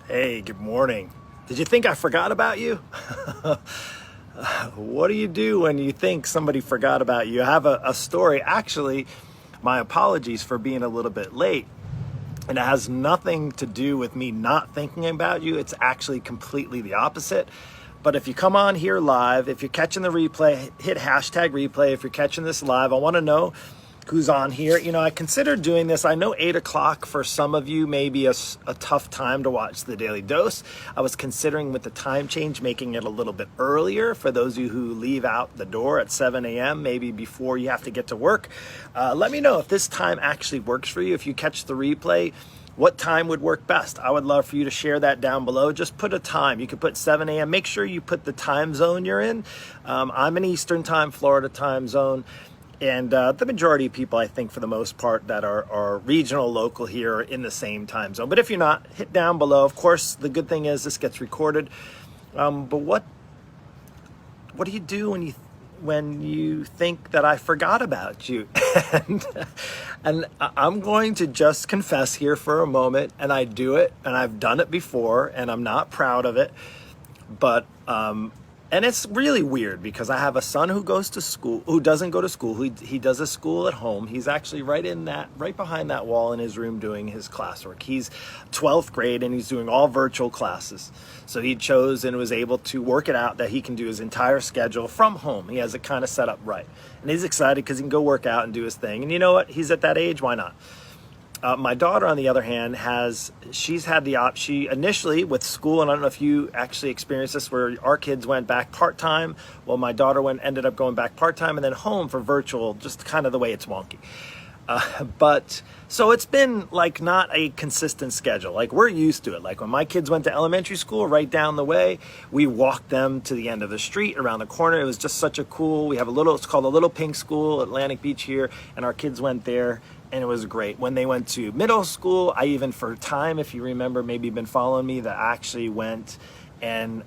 Hey, good morning. Did you think I forgot about you? What do you do when you think somebody forgot about you? I have a story. Actually, my apologies for being a little bit late. And it has nothing to do with me not thinking about you. It's actually completely the opposite. But if you come on here live, if you're catching the replay, hit hashtag replay. If you're catching this live, I want to know who's on here. You know, I considered doing this. I know 8 o'clock for some of you may be a tough time to watch the Daily Dose. I was considering with the time change, making it a little bit earlier for those of you who leave out the door at 7 a.m., maybe before you have to get to work. Let me know if this time actually works for you. If you catch the replay, what time would work best? I would love for you to share that down below. Just put a time. You could put 7 a.m. Make sure you put the time zone you're in. I'm in Eastern time, Florida time zone. And the majority of people, I think, for the most part, that are regional, local here are in the same time zone. But if you're not, hit down below. Of course, the good thing is this gets recorded. But what do you do when you think that I forgot about you? and I'm going to just confess here for a moment, and I do it, and I've done it before, and I'm not proud of it. But and it's really weird because I have a son who goes to school, who doesn't go to school. He does a school at home. He's actually right behind that wall in his room doing his classwork. He's 12th grade and he's doing all virtual classes. So he chose and was able to work it out that he can do his entire schedule from home. He has it kind of set up right. And he's excited because he can go work out and do his thing. And you know what? He's at that age. Why not? My daughter, on the other hand, she's had she initially with school, and I don't know if you actually experienced this, where our kids went back part-time. Well, my daughter ended up going back part-time and then home for virtual, just kind of the way it's wonky. But so it's been like not a consistent schedule. Like we're used to it. Like when my kids went to elementary school right down the way, we walked them to the end of the street around the corner. It was just such a cool, it's called a Little Pink School, Atlantic Beach here. And our kids went there and it was great. When they went to middle school, I even for a time, if you remember, maybe you've been following me, that I actually went and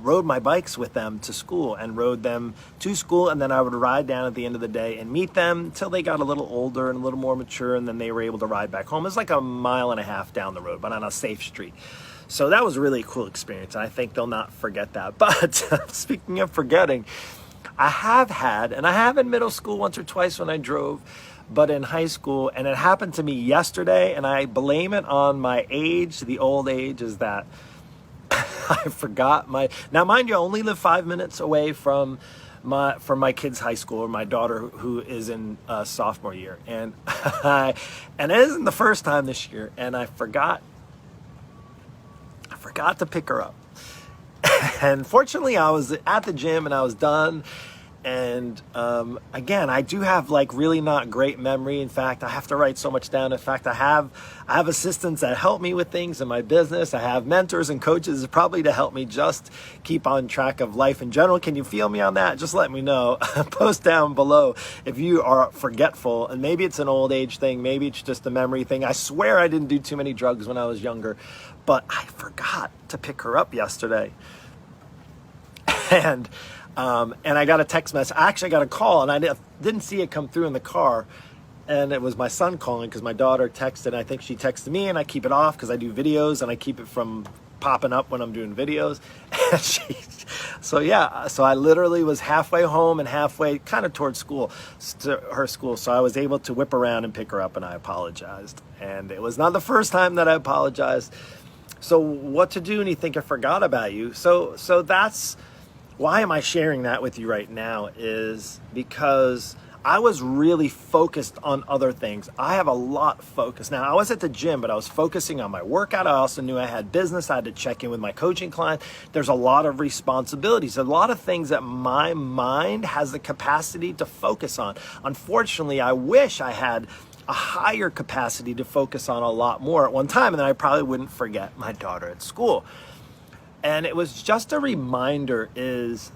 rode my bikes with them to school and rode them to school. And then I would ride down at the end of the day and meet them till they got a little older and a little more mature. And then they were able to ride back home. It was like 1.5 miles down the road, but on a safe street. So that was a really cool experience. I think they'll not forget that. But speaking of forgetting, I have in middle school once or twice when I drove, but in high school, and it happened to me yesterday, and I blame it on my age. The old age is that I forgot now mind you, I only live 5 minutes away from my kids' high school, or my daughter who is in sophomore year. And and it isn't the first time this year, and I forgot to pick her up. And fortunately I was at the gym and I was done. And again, I do have like really not great memory. In fact, I have to write so much down. In fact, I have assistants that help me with things in my business. I have mentors and coaches probably to help me just keep on track of life in general. Can you feel me on that? Just let me know. Post down below if you are forgetful, and maybe it's an old age thing. Maybe it's just a memory thing. I swear I didn't do too many drugs when I was younger, but I forgot to pick her up yesterday. And I got a text message. I actually got a call, and I didn't see it come through in the car. And it was my son calling because my daughter texted. I think she texted me, and I keep it off because I do videos, and I keep it from popping up when I'm doing videos. And so I literally was halfway home and halfway kind of towards her school. So I was able to whip around and pick her up, and I apologized. And it was not the first time that I apologized. So what to do when you think I forgot about you? So that's why am I sharing that with you right now, is because I was really focused on other things. I have a lot focused. Now, I was at the gym, but I was focusing on my workout. I also knew I had business. I had to check in with my coaching client. There's a lot of responsibilities, a lot of things that my mind has the capacity to focus on. Unfortunately, I wish I had a higher capacity to focus on a lot more at one time, and then I probably wouldn't forget my daughter at school. And it was just a reminder, is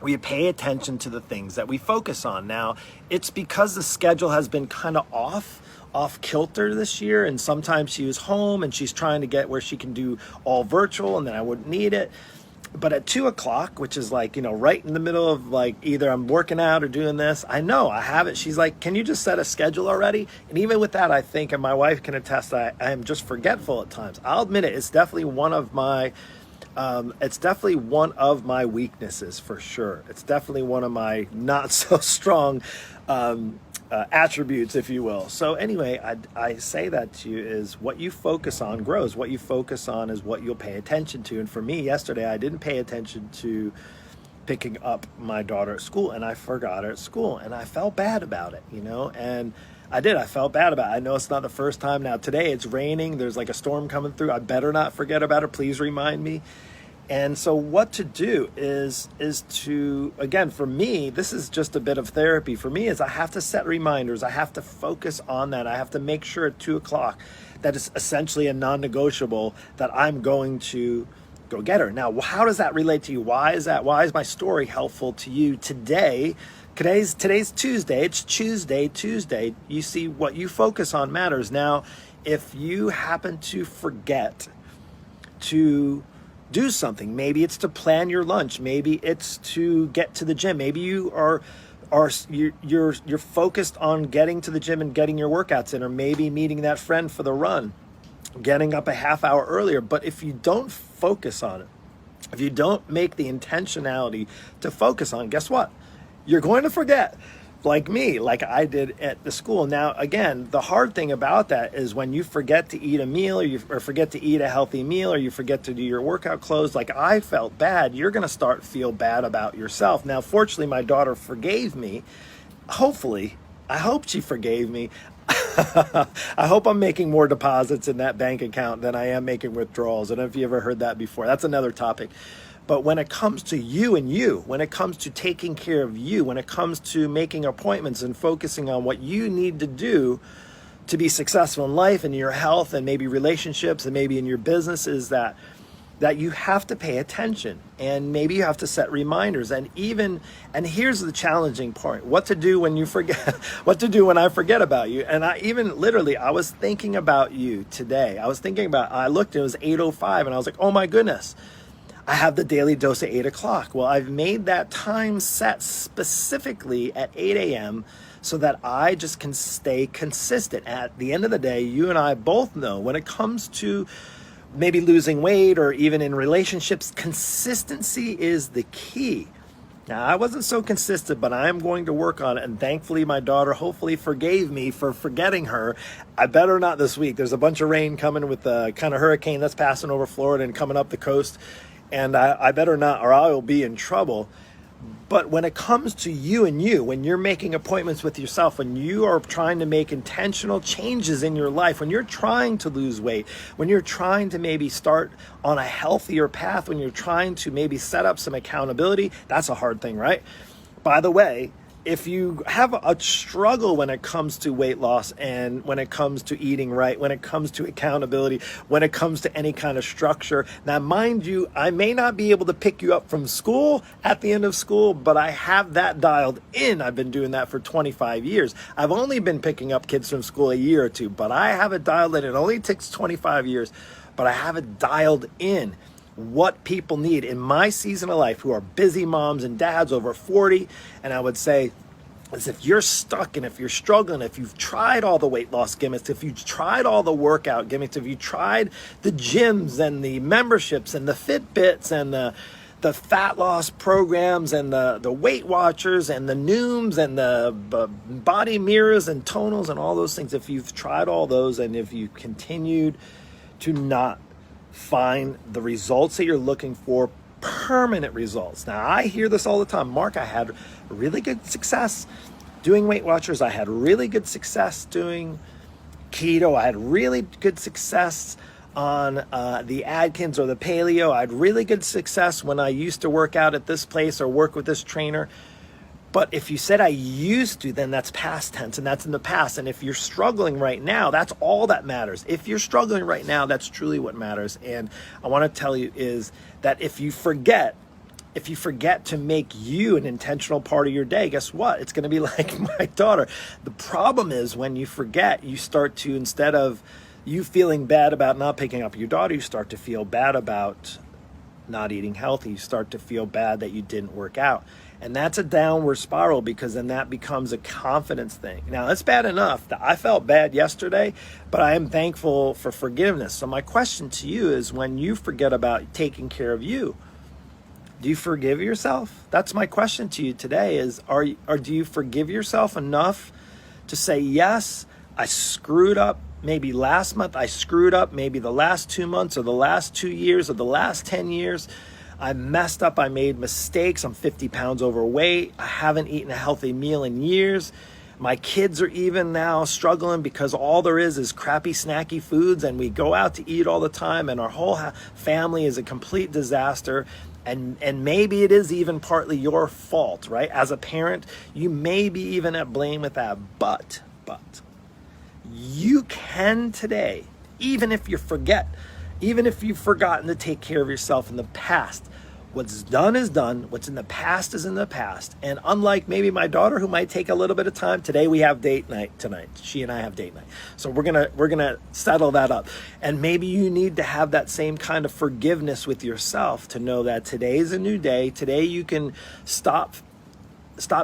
we pay attention to the things that we focus on. Now, it's because the schedule has been kind of off kilter this year, and sometimes she was home and she's trying to get where she can do all virtual, and then I wouldn't need it. But at 2 o'clock, which is like, right in the middle of like either I'm working out or doing this, I know I have it. She's like, can you just set a schedule already? And even with that, I think, and my wife can attest, I am just forgetful at times. I'll admit it. It's definitely one of my weaknesses for sure. It's definitely one of my not so strong attributes, if you will. So anyway, I say that to you is what you focus on grows. What you focus on is what you'll pay attention to. And for me, yesterday, I didn't pay attention to picking up my daughter at school, and I forgot her at school, and I felt bad about it, and I felt bad about it. I know it's not the first time. Now today it's raining. There's like a storm coming through. I better not forget about her. Please remind me. And so what to do is to, again, for me, this is just a bit of therapy. For me is I have to set reminders. I have to focus on that. I have to make sure at 2 o'clock that is essentially a non-negotiable that I'm going to go get her. Now, how does that relate to you? Why is that? Why is my story helpful to you today? Today's Tuesday. It's Tuesday. You see, what you focus on matters. Now, if you happen to forget to do something, maybe it's to plan your lunch, maybe it's to get to the gym, maybe you're focused on getting to the gym and getting your workouts in, or maybe meeting that friend for the run, getting up a half hour earlier. But if you don't focus on it, if you don't make the intentionality to focus on, guess what? You're going to forget. Like me, like I did at the school. Now, again, the hard thing about that is when you forget to eat a meal, or forget to eat a healthy meal, or you forget to do your workout clothes, like I felt bad, you're going to feel bad about yourself. Now, fortunately, my daughter forgave me. Hopefully, I hope she forgave me. I hope I'm making more deposits in that bank account than I am making withdrawals. I don't know if you ever heard that before. That's another topic. But when it comes to you, when it comes to taking care of you, when it comes to making appointments and focusing on what you need to do to be successful in life and your health and maybe relationships and maybe in your business, is that you have to pay attention, and maybe you have to set reminders. And here's the challenging part: what to do when you forget, what to do when I forget about you. And I was thinking about you today. I looked, it was 8:05, and I was like, oh my goodness, I have the daily dose at 8 o'clock. Well, I've made that time set specifically at 8 a.m. so that I just can stay consistent. At the end of the day, you and I both know when it comes to maybe losing weight or even in relationships, consistency is the key. Now, I wasn't so consistent, but I am going to work on it. And thankfully, my daughter hopefully forgave me for forgetting her. I better not this week. There's a bunch of rain coming with the kind of hurricane that's passing over Florida and coming up the coast. And I better not, or I will be in trouble. But when it comes to you, when you're making appointments with yourself, when you are trying to make intentional changes in your life, when you're trying to lose weight, when you're trying to maybe start on a healthier path, when you're trying to maybe set up some accountability, that's a hard thing, right? By the way, if you have a struggle when it comes to weight loss, and when it comes to eating right, when it comes to accountability, when it comes to any kind of structure, now mind you, I may not be able to pick you up from school at the end of school, but I have that dialed in. I've been doing that for 25 years. I've only been picking up kids from school a year or two, but I have it dialed in. It only takes 25 years, but I have it dialed in. What people need in my season of life, who are busy moms and dads over 40, and I would say, is if you're stuck and if you're struggling, if you've tried all the weight loss gimmicks, if you've tried all the workout gimmicks, if you've tried the gyms and the memberships and the Fitbits and the fat loss programs and the Weight Watchers and the Nooms and the body mirrors and tonals and all those things, if you've tried all those and if you continued to not find the results that you're looking for, permanent results. Now, I hear this all the time. Mark, I had really good success doing Weight Watchers. I had really good success doing keto. I had really good success on the Atkins or the paleo. I had really good success when I used to work out at this place or work with this trainer. But if you said I used to, then that's past tense, and that's in the past. And if you're struggling right now, that's all that matters. If you're struggling right now, that's truly what matters. And I want to tell you is that if you forget to make you an intentional part of your day, guess what? It's going to be like my daughter. The problem is when you forget, you start to, instead of you feeling bad about not picking up your daughter, you start to feel bad about not eating healthy. You start to feel bad that you didn't work out. And that's a downward spiral, because then that becomes a confidence thing. Now, it's bad enough that I felt bad yesterday, but I am thankful for forgiveness. So my question to you is, when you forget about taking care of you, do you forgive yourself? That's my question to you today is, do you forgive yourself enough to say, yes, I screwed up maybe last month, I screwed up maybe the last 2 months or the last 2 years or the last 10 years. I messed up, I made mistakes, I'm 50 pounds overweight, I haven't eaten a healthy meal in years. My kids are even now struggling because all there is crappy snacky foods, and we go out to eat all the time, and our whole family is a complete disaster. And maybe it is even partly your fault, right? As a parent, you may be even at blame with that, but you can today, even if you forget, even if you've forgotten to take care of yourself in the past, what's done is done. What's in the past is in the past. And unlike maybe my daughter, who might take a little bit of time, today we have date night tonight. She and I have date night. So we're gonna settle that up. And maybe you need to have that same kind of forgiveness with yourself to know that today is a new day. Today you can stop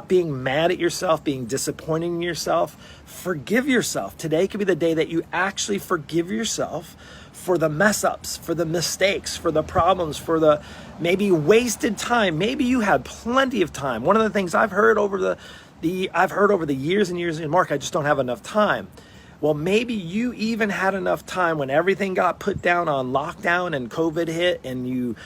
being mad at yourself, being disappointed in yourself. Forgive yourself. Today could be the day that you actually forgive yourself for the mess ups, for the mistakes, for the problems, for the maybe wasted time. Maybe you had plenty of time. One of the things I've heard over the years and years, and Mark, I just don't have enough time. Well, maybe you even had enough time when everything got put down on lockdown and COVID hit, and you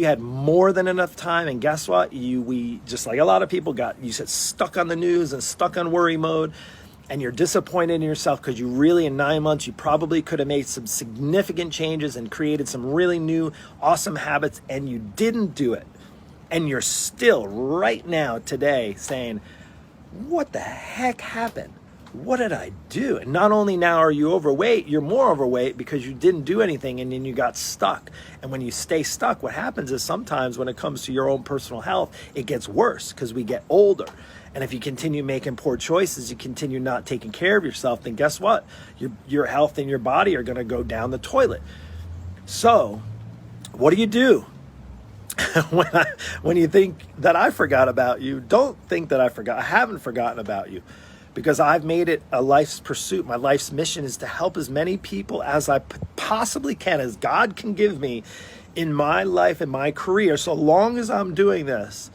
had more than enough time. And guess what? We just like a lot of people you said stuck on the news and stuck on worry mode, and you're disappointed in yourself because you really, in 9 months, you probably could have made some significant changes and created some really new, awesome habits, and you didn't do it. And you're still right now today saying, what the heck happened? What did I do? And not only now are you overweight, you're more overweight because you didn't do anything, and then you got stuck. And when you stay stuck, what happens is sometimes when it comes to your own personal health, it gets worse because we get older. And if you continue making poor choices, you continue not taking care of yourself, then guess what? Your health and your body are going to go down the toilet. So what do? When you think that I forgot about you, don't think that I forgot. I haven't forgotten about you, because I've made it a life's pursuit. My life's mission is to help as many people as I possibly can, as God can give me in my life and my career. So long as I'm doing this,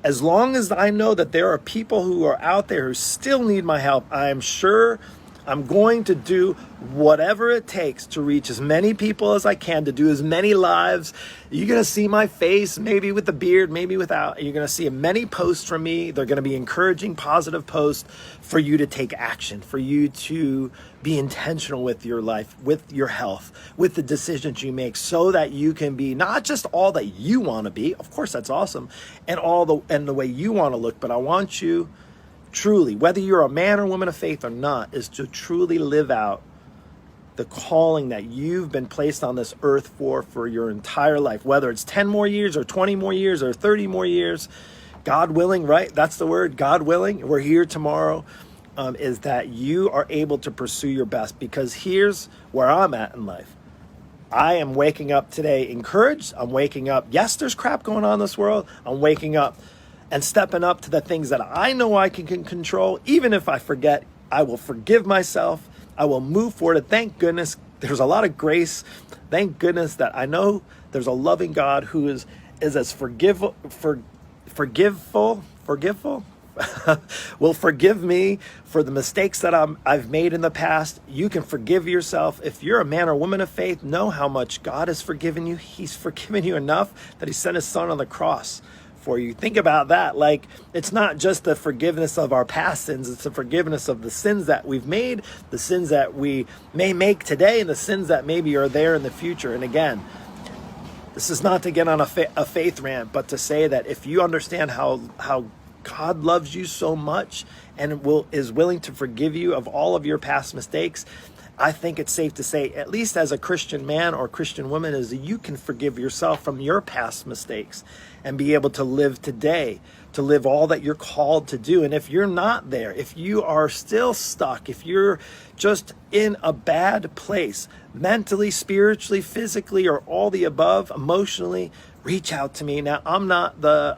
as long as I know that there are people who are out there who still need my help, I am sure I'm going to do whatever it takes to reach as many people as I can, to do as many lives. You're going to see my face, maybe with the beard, maybe without. You're going to see many posts from me. They're going to be encouraging, positive posts for you to take action, for you to be intentional with your life, with your health, with the decisions you make, so that you can be not just all that you want to be. Of course, that's awesome, and the way you want to look, but I want you truly, whether you're a man or woman of faith or not, is to truly live out the calling that you've been placed on this earth for your entire life, whether it's 10 more years or 20 more years or 30 more years, God willing, right? That's the word, God willing. We're here tomorrow, is that you are able to pursue your best, because here's where I'm at in life. I am waking up today encouraged. I'm waking up, yes, there's crap going on in this world. I'm waking up and stepping up to the things that I know I can control. Even if I forget, I will forgive myself. I will move forward. And thank goodness there's a lot of grace. Thank goodness that I know there's a loving God who is as forgiveful, will forgive me for the mistakes that I've made in the past. You can forgive yourself. If you're a man or woman of faith, know how much God has forgiven you. He's forgiven you enough that he sent his son on the cross for you. Think about that. Like, it's not just the forgiveness of our past sins, it's the forgiveness of the sins that we've made, the sins that we may make today, and the sins that maybe are there in the future. And again, this is not to get on a faith rant, but to say that if you understand how God loves you so much and is willing to forgive you of all of your past mistakes, I think it's safe to say, at least as a Christian man or Christian woman, is that you can forgive yourself from your past mistakes and be able to live today, to live all that you're called to do. And if you're not there, if you are still stuck, if you're just in a bad place, mentally, spiritually, physically, or all the above, emotionally, reach out to me. Now, I'm not the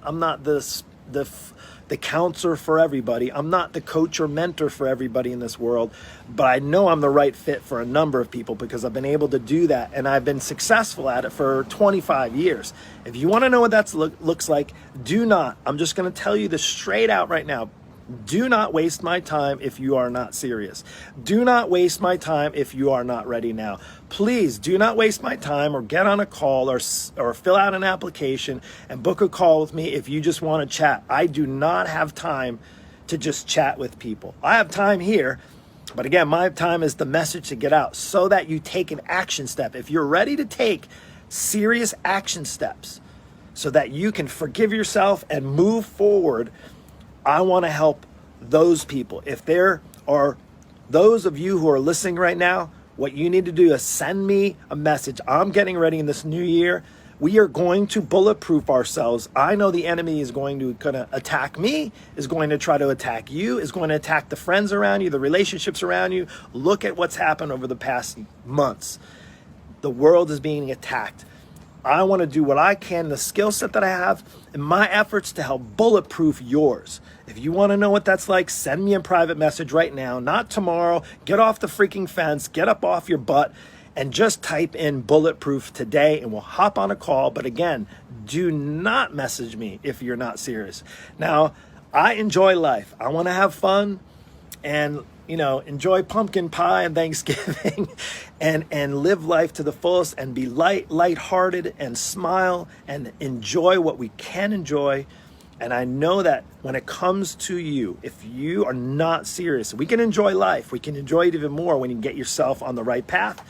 counselor for everybody. I'm not the coach or mentor for everybody in this world, but I know I'm the right fit for a number of people because I've been able to do that, and I've been successful at it for 25 years. If you want to know what that looks like, I'm just going to tell you this straight out right now. Do not waste my time if you are not serious. Do not waste my time if you are not ready now. Please do not waste my time or get on a call or fill out an application and book a call with me if you just want to chat. I do not have time to just chat with people. I have time here, but again, my time is the message to get out so that you take an action step. If you're ready to take serious action steps so that you can forgive yourself and move forward, I want to help those people. If there are those of you who are listening right now, what you need to do is send me a message. I'm getting ready in this new year. We are going to bulletproof ourselves. I know the enemy is going to attack me, is going to try to attack you, is going to attack the friends around you, the relationships around you. Look at what's happened over the past months. The world is being attacked. I want to do what I can, the skill set that I have, in my efforts to help bulletproof yours. If you want to know what that's like, send me a private message right now, not tomorrow. Get off the freaking fence, get up off your butt, and just type in bulletproof today, and we'll hop on a call. But again, do not message me if you're not serious. Now, I enjoy life. I want to have fun and enjoy pumpkin pie and Thanksgiving and live life to the fullest and be lighthearted and smile and enjoy what we can enjoy. And I know that when it comes to you, if you are not serious, we can enjoy life. We can enjoy it even more when you get yourself on the right path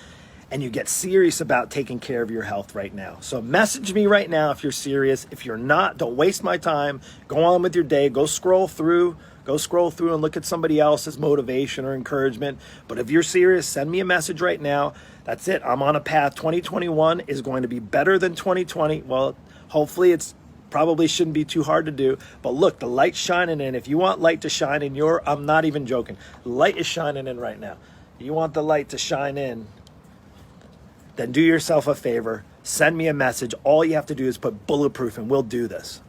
and you get serious about taking care of your health right now. So message me right now if you're serious. If you're not, don't waste my time. Go on with your day. Go scroll through and look at somebody else's motivation or encouragement. But if you're serious, send me a message right now. That's it. I'm on a path. 2021 is going to be better than 2020. Well, hopefully it's probably shouldn't be too hard to do. But look, the light's shining in. If you want light to shine in I'm not even joking. Light is shining in right now. You want the light to shine in, then do yourself a favor. Send me a message. All you have to do is put bulletproof and we'll do this.